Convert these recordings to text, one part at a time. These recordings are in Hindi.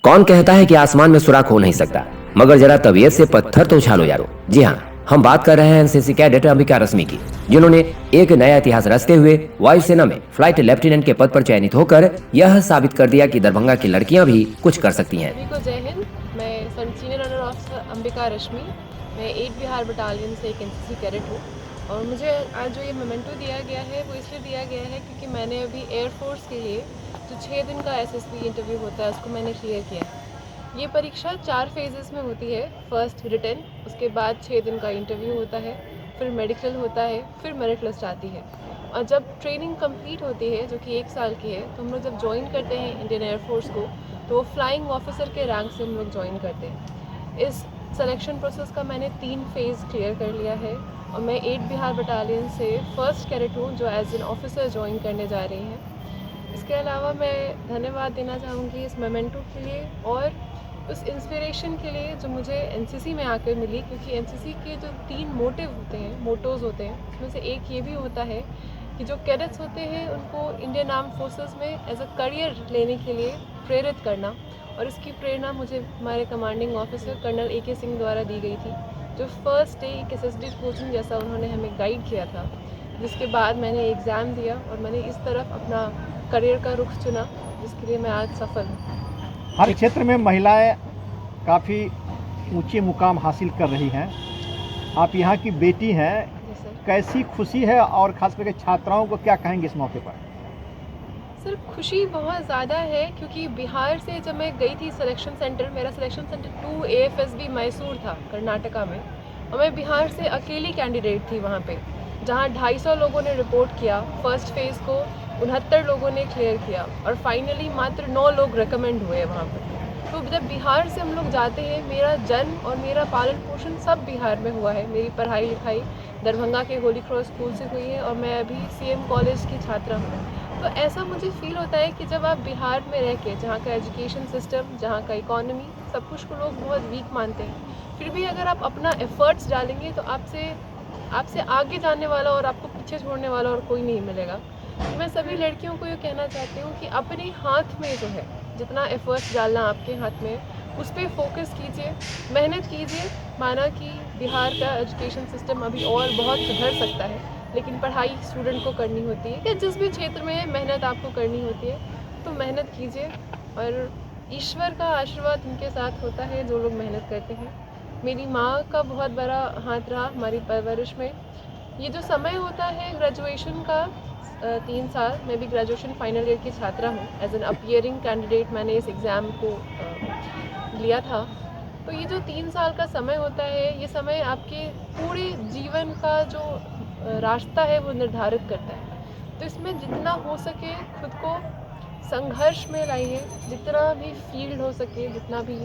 कौन कहता है कि आसमान में सुराख हो नहीं सकता, मगर जरा तबीयत से पत्थर तो उछालो यारो। जी हाँ, हम बात कर रहे हैं एनसीसी कैडेट अंबिका रश्मि की, जिन्होंने एक नया इतिहास रचते हुए वायुसेना में फ्लाइट लेफ्टिनेंट के पद पर चयनित होकर यह साबित कर दिया कि दरभंगा की लड़कियां भी कुछ कर सकती हैं। सभी को जय हिंद। मैं सीनियर अंडर ऑफिसर अंबिका रश्मि। मैं 8 बिहार बटालियन से एक एनसीसी कैडेट हूँ और मुझे आज जो ये मोमेंटो दिया गया है वो इसलिए दिया गया है क्योंकि मैंने अभी एयरफोर्स के लिए जो 6 दिन का एसएसबी इंटरव्यू होता है उसको मैंने क्लियर किया है। ये परीक्षा 4 फेजेस में होती है। फर्स्ट रिटन, उसके बाद 6 दिन का इंटरव्यू होता है, फिर मेडिकल होता है, फिर मेरिट लिस्ट आती है। और जब ट्रेनिंग कंप्लीट होती है जो कि 1 साल की है, तो हम लोग जब ज्वाइन करते हैं इंडियन एयरफोर्स को, तो फ्लाइंग ऑफिसर के रैंक से हम लोग ज्वाइन करते हैं। इस सिलेक्शन प्रोसेस का मैंने 3 फेज़ क्लियर कर लिया है और मैं 8 बिहार बटालियन से फर्स्ट कैडेट हूँ जो एज एन ऑफिसर ज्वाइन करने जा रही हैं। इसके अलावा मैं धन्यवाद देना चाहूँगी इस मोमेंटो के लिए और उस इंस्पिरेशन के लिए जो मुझे एनसीसी में आकर मिली, क्योंकि एनसीसी के जो 3 मोटिव होते हैं, मोटोज़ होते हैं, उसमें से एक ये भी होता है कि जो कैडेट्स होते हैं उनको इंडियन आर्म फोर्सेस में एज अ करियर लेने के लिए प्रेरित करना। और इसकी प्रेरणा मुझे हमारे commanding officer colonel AK Singh द्वारा दी गई थी, जो फर्स्ट डे एक SSD कोचिंग जैसा उन्होंने हमें गाइड किया था, जिसके बाद मैंने एग्ज़ाम दिया और मैंने इस तरफ अपना करियर का रुख चुना, जिसके लिए मैं आज सफल हूँ। हर क्षेत्र में महिलाएं काफ़ी ऊंचे मुकाम हासिल कर रही हैं। आप यहाँ की बेटी हैं, कैसी खुशी है और ख़ास करके छात्राओं को क्या कहेंगे इस मौके पर? सर, खुशी बहुत ज़्यादा है क्योंकि बिहार से जब मैं गई थी सिलेक्शन सेंटर, मेरा सिलेक्शन सेंटर 2 AFSB मैसूर था, कर्नाटका में, और मैं बिहार से अकेली कैंडिडेट थी वहाँ पे, जहाँ 250 लोगों ने रिपोर्ट किया। फर्स्ट फेज़ को 69 लोगों ने क्लियर किया और फाइनली मात्र 9 लोग रिकमेंड हुए वहाँ पर। तो जब बिहार से हम लोग जाते हैं, मेरा जन्म और मेरा पालन पोषण सब बिहार में हुआ है। मेरी पढ़ाई लिखाई दरभंगा के होली क्रॉस स्कूल से हुई है और मैं अभी CM कॉलेज की छात्रा हूँ। तो ऐसा मुझे फील होता है कि जब आप बिहार में रह के, जहाँ का एजुकेशन सिस्टम, जहाँ का इकोनॉमी, सब कुछ को लोग बहुत वीक मानते हैं, फिर भी अगर आप अपना एफर्ट्स डालेंगे तो आपसे आगे जाने वाला और आपको पीछे छोड़ने वाला और कोई नहीं मिलेगा। तो मैं सभी लड़कियों को ये कहना चाहती हूँ कि अपने हाथ में जो है, जितना एफर्ट्स डालना आपके हाथ में, उस पर फोकस कीजिए, मेहनत कीजिए। माना कि बिहार का एजुकेशन सिस्टम अभी और बहुत सुधर सकता है, लेकिन पढ़ाई स्टूडेंट को करनी होती है, या जिस भी क्षेत्र में मेहनत आपको करनी होती है, तो मेहनत कीजिए और ईश्वर का आशीर्वाद उनके साथ होता है जो लोग मेहनत करते हैं। मेरी माँ का बहुत बड़ा हाथ रहा हमारी परवरिश में। ये जो समय होता है ग्रेजुएशन का, 3 साल, मैं भी ग्रेजुएशन फाइनल ईयर की छात्रा हूँ। एज एन अपीयरिंग कैंडिडेट मैंने इस एग्ज़ाम को लिया था। तो ये जो 3 साल का समय होता है, ये समय आपके पूरे जीवन का जो रास्ता है वो निर्धारित करता है। तो इसमें जितना हो सके खुद को संघर्ष में लाइए, जितना भी फील्ड हो सके, जितना भी,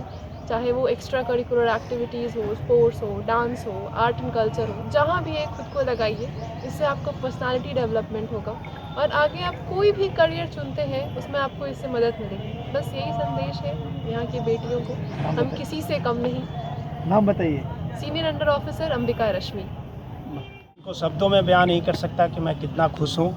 चाहे वो एक्स्ट्रा करिकुलर एक्टिविटीज़ हो, स्पोर्ट्स हो, डांस हो, आर्ट एंड कल्चर हो, जहाँ भी है खुद को लगाइए। इससे आपका पर्सनालिटी डेवलपमेंट होगा और आगे आप कोई भी करियर चुनते हैं उसमें आपको इससे मदद मिलेगी। बस यही संदेश है यहाँ की बेटियों को, हम किसी से कम नहीं। नाम बताइए। सीनियर अंडर ऑफिसर अंबिका रश्मि। को शब्दों में बयान नहीं कर सकता कि मैं कितना खुश हूँ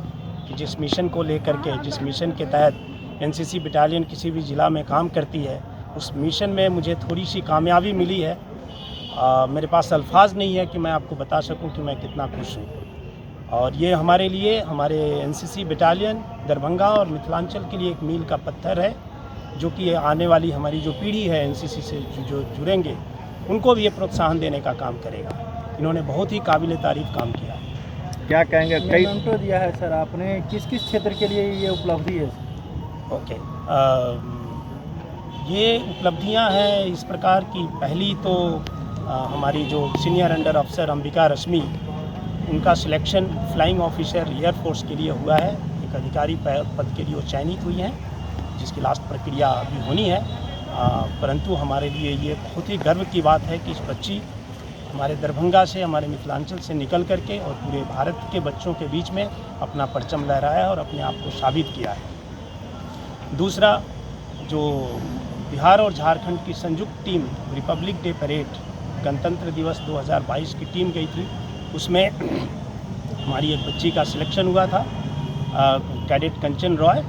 कि जिस मिशन को लेकर के, जिस मिशन के तहत एनसीसी बटालियन किसी भी ज़िला में काम करती है, उस मिशन में मुझे थोड़ी सी कामयाबी मिली है। मेरे पास अल्फाज नहीं है कि मैं आपको बता सकूं कि मैं कितना खुश हूं। और ये हमारे लिए, हमारे एनसीसी बटालियन दरभंगा और मिथिलांचल के लिए एक मील का पत्थर है, जो कि आने वाली हमारी जो पीढ़ी है एनसीसी से जो जुड़ेंगे, उनको भी ये प्रोत्साहन देने का काम करेगा। इन्होंने बहुत ही काबिल तारीफ काम किया। क्या कहेंगे? कई मोमेंटो दिया है सर आपने, किस किस क्षेत्र के लिए ये उपलब्धि है? ओके, ये उपलब्धियां हैं इस प्रकार की। पहली तो हमारी जो सीनियर अंडर अफसर अंबिका रश्मि, उनका सिलेक्शन फ्लाइंग ऑफिसर एयरफोर्स के लिए हुआ है। एक अधिकारी पद के लिए वो चयनित हुई हैं, जिसकी लास्ट प्रक्रिया अभी होनी है। परंतु हमारे लिए ये बहुत ही गर्व की बात है कि इस बच्ची हमारे दरभंगा से, हमारे मिथिलांचल से निकल करके और पूरे भारत के बच्चों के बीच में अपना परचम लहराया है और अपने आप को साबित किया है। दूसरा, जो बिहार और झारखंड की संयुक्त टीम रिपब्लिक डे परेड, गणतंत्र दिवस 2022 की टीम गई थी, उसमें हमारी एक बच्ची का सिलेक्शन हुआ था, कैडेट कंचन रॉय,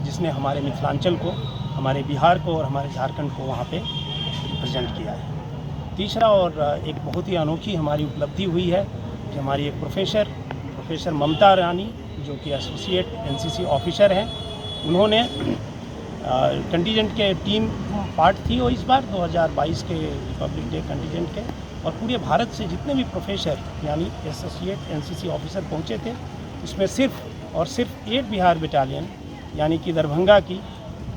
जिसने हमारे मिथिलांचल को, हमारे बिहार को और हमारे झारखंड को वहाँ पे रिप्रेजेंट किया है। तीसरा और एक बहुत ही अनोखी हमारी उपलब्धि हुई है कि हमारी एक प्रोफेसर ममता रानी, जो कि एसोसिएट एनसीसी ऑफिसर हैं, उन्होंने कंटीजेंट के टीम पार्ट थी वो इस बार 2022 के रिपब्लिक डे कंटीजेंट के, और पूरे भारत से जितने भी प्रोफेसर यानी एसोसिएट एनसीसी ऑफिसर पहुंचे थे, उसमें सिर्फ और सिर्फ 8 बिहार बटालियन यानी कि दरभंगा की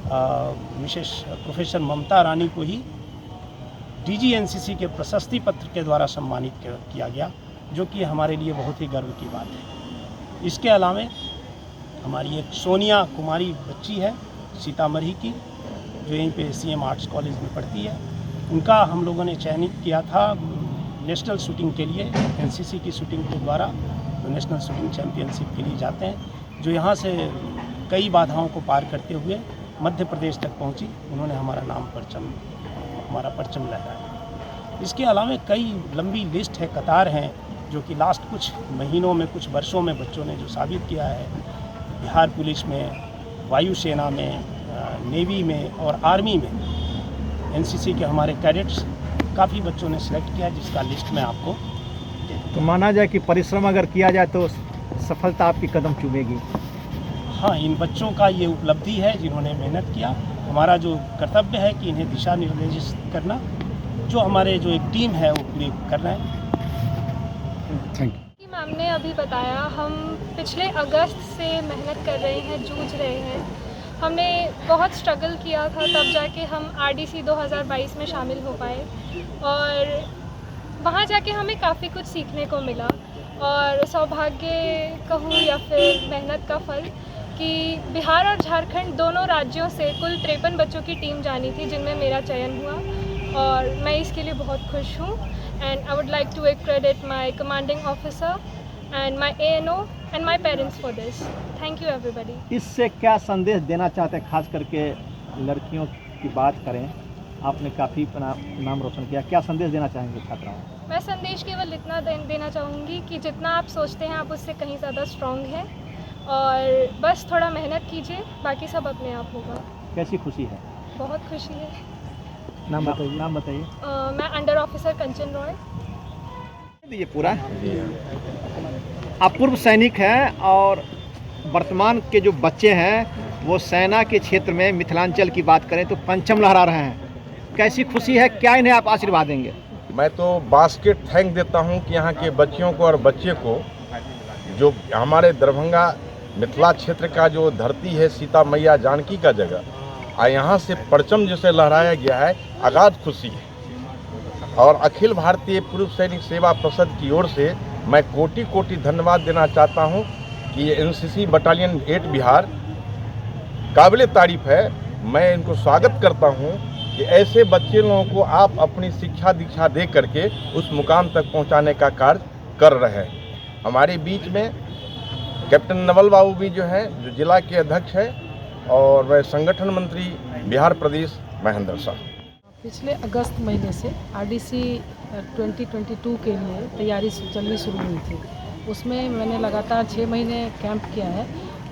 विशेष प्रोफेसर ममता रानी को ही डीजी एनसीसी के प्रशस्ति पत्र के द्वारा सम्मानित किया गया, जो कि हमारे लिए बहुत ही गर्व की बात है। इसके अलावा हमारी एक सोनिया कुमारी बच्ची है सीतामढ़ी की, जो यहीं पे सीएम आर्ट्स कॉलेज में पढ़ती है, उनका हम लोगों ने चयनित किया था नेशनल शूटिंग के लिए। एनसीसी की शूटिंग के द्वारा नेशनल शूटिंग चैम्पियनशिप के लिए जाते हैं, जो यहाँ से कई बाधाओं को पार करते हुए मध्य प्रदेश तक पहुँची। उन्होंने हमारा परचम लहराया। इसके अलावा कई लंबी लिस्ट है, कतार हैं, जो कि लास्ट कुछ महीनों में, कुछ वर्षों में बच्चों ने जो साबित किया है। बिहार पुलिस में, वायुसेना में, नेवी में और आर्मी में एनसीसी के हमारे कैडेट्स काफ़ी बच्चों ने सिलेक्ट किया, जिसका लिस्ट में आपको तो माना जाए कि परिश्रम अगर किया जाए तो सफलता आपकी कदम चूमेगी। हाँ, इन बच्चों का ये उपलब्धि है जिन्होंने मेहनत किया। हमारा जो कर्तव्य है कि इन्हें दिशा निर्देशित करना, जो हमारे जो एक टीम है वो पूरी कर रहे हैं। थैंक कि मैम ने अभी बताया, हम पिछले अगस्त से मेहनत कर रहे हैं, जूझ रहे हैं। हमने बहुत स्ट्रगल किया था, तब जाके हम आरडीसी 2022 में शामिल हो पाए, और वहाँ जाके हमें काफ़ी कुछ सीखने को मिला। और सौभाग्य कहूँ या फिर मेहनत का फल कि बिहार और झारखंड दोनों राज्यों से कुल 53 बच्चों की टीम जानी थी, जिनमें मेरा चयन हुआ, और मैं इसके लिए बहुत खुश हूँ। And I would like to credit my commanding officer and my ANO and my parents for this. Thank you everybody. इससे क्या संदेश देना चाहते हैं, खास करके लड़कियों की बात करें, आपने काफ़ी नाम रोशन किया, क्या संदेश देना चाहेंगे छात्राओं को? मैं संदेश केवल इतना देना चाहूँगी कि जितना आप सोचते हैं आप उससे कहीं ज़्यादा स्ट्रॉन्ग हैं, और बस थोड़ा मेहनत कीजिए, बाकी सब अपने आप होगा। कैसी खुशी है? बहुत खुशी है। नाम बताइए। मैं अंडर ऑफिसर कंचन रॉय। ये पूरा आप पूर्व सैनिक हैं, और वर्तमान के जो बच्चे हैं वो सेना के क्षेत्र में मिथिलांचल की बात करें तो परचम लहरा रहे हैं। कैसी खुशी है, क्या इन्हें आप आशीर्वाद देंगे? मैं तो बास्केट थैंक देता हूं कि यहाँ के बच्चियों को और बच्चे को, जो हमारे दरभंगा मिथिला क्षेत्र का जो धरती है, सीता मैया जानकी का जगह, और यहाँ से परचम जैसे लहराया गया है, अगाध खुशी है। और अखिल भारतीय पूर्व सैनिक सेवा परिषद की ओर से मैं कोटि कोटि धन्यवाद देना चाहता हूँ कि ये एनसीसी बटालियन 8 बिहार काबिल तारीफ है। मैं इनको स्वागत करता हूँ कि ऐसे बच्चे लोगों को आप अपनी शिक्षा दीक्षा दे करके उस मुकाम तक पहुँचाने का कार्य कर रहे हैं। हमारे बीच में कैप्टन नवल बाबू भी जो हैं, जो जिला के अध्यक्ष हैं, और वह संगठन मंत्री बिहार प्रदेश महेंद्र शाह। पिछले अगस्त महीने से आरडीसी 2022 के लिए तैयारी चलनी शुरू हुई थी। उसमें मैंने लगातार 6 महीने कैंप किया है,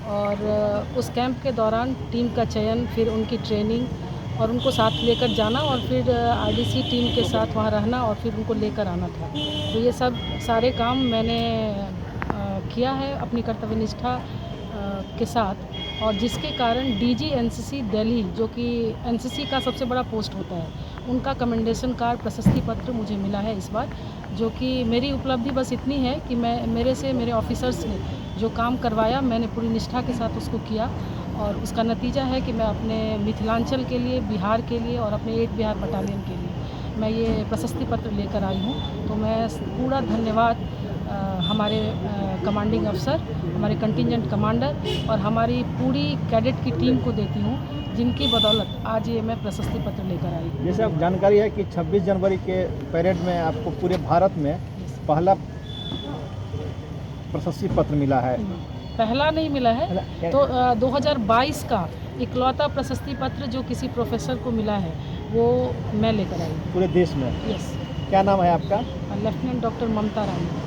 और उस कैंप के दौरान टीम का चयन, फिर उनकी ट्रेनिंग और उनको साथ लेकर जाना, और फिर आरडीसी टीम के साथ वहाँ रहना, और फिर उनको लेकर आना था। तो ये सब सारे काम मैंने किया है अपनी कर्तव्यनिष्ठा के साथ, और जिसके कारण डीजी एनसीसी दिल्ली, जो कि एनसीसी का सबसे बड़ा पोस्ट होता है, उनका कमेंडेशन कार्ड, प्रशस्ति पत्र मुझे मिला है इस बार। जो कि मेरी उपलब्धि बस इतनी है कि मेरे ऑफिसर्स ने जो काम करवाया, मैंने पूरी निष्ठा के साथ उसको किया, और उसका नतीजा है कि मैं अपने मिथिलांचल के लिए, बिहार के लिए और अपने 8 बिहार बटालियन के लिए मैं ये प्रशस्ति पत्र लेकर आई हूँ। तो मैं पूरा धन्यवाद हमारे कमांडिंग अफसर, हमारे कंटिजेंट कमांडर और हमारी पूरी कैडेट की टीम को देती हूँ, जिनकी बदौलत आज ये मैं प्रशस्ति पत्र लेकर आई। जैसे आप जानकारी है कि 26 जनवरी के परेड में आपको पूरे भारत में पहला प्रशस्ति पत्र मिला है। पहला नहीं मिला है, तो 2022 का इकलौता प्रशस्ति पत्र जो किसी प्रोफेसर को मिला है वो मैं लेकर आई। पूरे देश में? यस। क्या नाम है आपका? लेफ्टिनेंट डॉक्टर ममता रानी।